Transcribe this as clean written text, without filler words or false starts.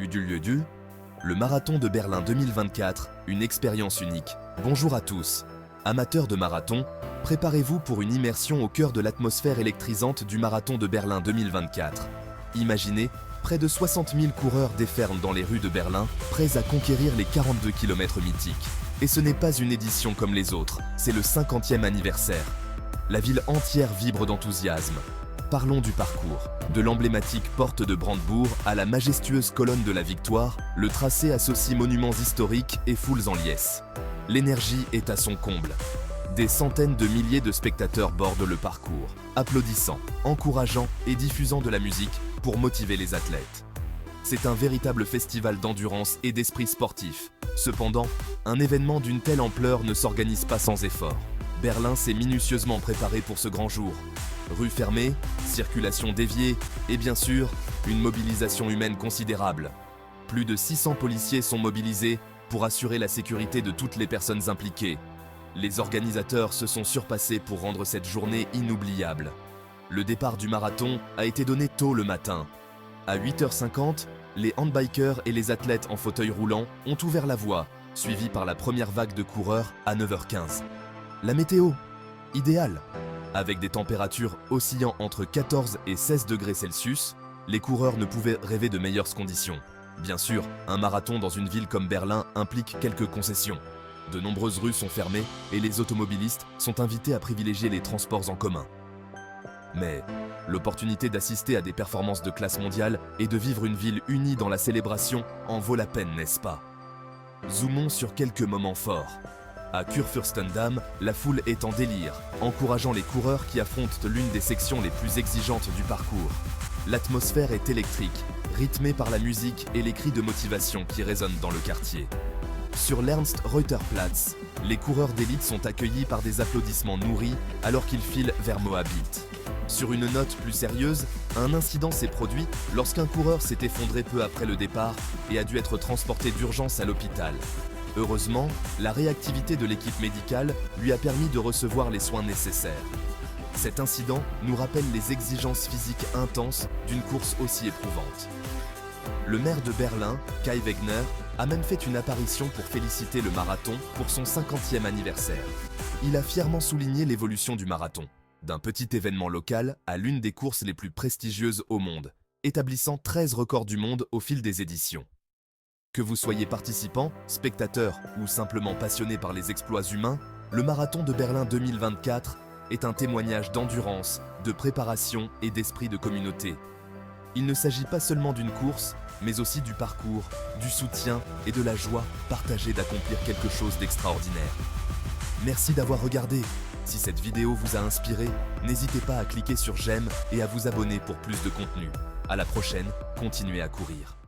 du lieu du le marathon de Berlin 2024, une expérience unique. Bonjour à tous. Amateurs de marathon, préparez-vous pour une immersion au cœur de l'atmosphère électrisante du marathon de Berlin 2024. Imaginez, près de 60 000 coureurs déferlent dans les rues de Berlin, prêts à conquérir les 42 km mythiques. Et ce n'est pas une édition comme les autres, c'est le 50e anniversaire. La ville entière vibre d'enthousiasme. Parlons du parcours. De l'emblématique porte de Brandebourg à la majestueuse colonne de la Victoire, le tracé associe monuments historiques et foules en liesse. L'énergie est à son comble. Des centaines de milliers de spectateurs bordent le parcours, applaudissant, encourageant et diffusant de la musique pour motiver les athlètes. C'est un véritable festival d'endurance et d'esprit sportif. Cependant, un événement d'une telle ampleur ne s'organise pas sans effort. Berlin s'est minutieusement préparé pour ce grand jour. Rues fermées, circulation déviée et bien sûr, une mobilisation humaine considérable. Plus de 600 policiers sont mobilisés pour assurer la sécurité de toutes les personnes impliquées. Les organisateurs se sont surpassés pour rendre cette journée inoubliable. Le départ du marathon a été donné tôt le matin. À 8h50, les handbikers et les athlètes en fauteuil roulant ont ouvert la voie, suivis par la première vague de coureurs à 9h15. La météo, idéale. Avec des températures oscillant entre 14 et 16 degrés Celsius, les coureurs ne pouvaient rêver de meilleures conditions. Bien sûr, un marathon dans une ville comme Berlin implique quelques concessions. De nombreuses rues sont fermées et les automobilistes sont invités à privilégier les transports en commun. Mais l'opportunité d'assister à des performances de classe mondiale et de vivre une ville unie dans la célébration en vaut la peine, n'est-ce pas? Zoomons sur quelques moments forts. À Kurfürstendamm, la foule est en délire, encourageant les coureurs qui affrontent l'une des sections les plus exigeantes du parcours. L'atmosphère est électrique, rythmée par la musique et les cris de motivation qui résonnent dans le quartier. Sur l'Ernst-Reuter-Platz, les coureurs d'élite sont accueillis par des applaudissements nourris alors qu'ils filent vers Moabit. Sur une note plus sérieuse, un incident s'est produit lorsqu'un coureur s'est effondré peu après le départ et a dû être transporté d'urgence à l'hôpital. Heureusement, la réactivité de l'équipe médicale lui a permis de recevoir les soins nécessaires. Cet incident nous rappelle les exigences physiques intenses d'une course aussi éprouvante. Le maire de Berlin, Kai Wegner, a même fait une apparition pour féliciter le marathon pour son 50e anniversaire. Il a fièrement souligné l'évolution du marathon, d'un petit événement local à l'une des courses les plus prestigieuses au monde, établissant 13 records du monde au fil des éditions. Que vous soyez participant, spectateur ou simplement passionné par les exploits humains, le marathon de Berlin 2024 est un témoignage d'endurance, de préparation et d'esprit de communauté. Il ne s'agit pas seulement d'une course, mais aussi du parcours, du soutien et de la joie partagée d'accomplir quelque chose d'extraordinaire. Merci d'avoir regardé. Si cette vidéo vous a inspiré, n'hésitez pas à cliquer sur j'aime et à vous abonner pour plus de contenu. À la prochaine, continuez à courir.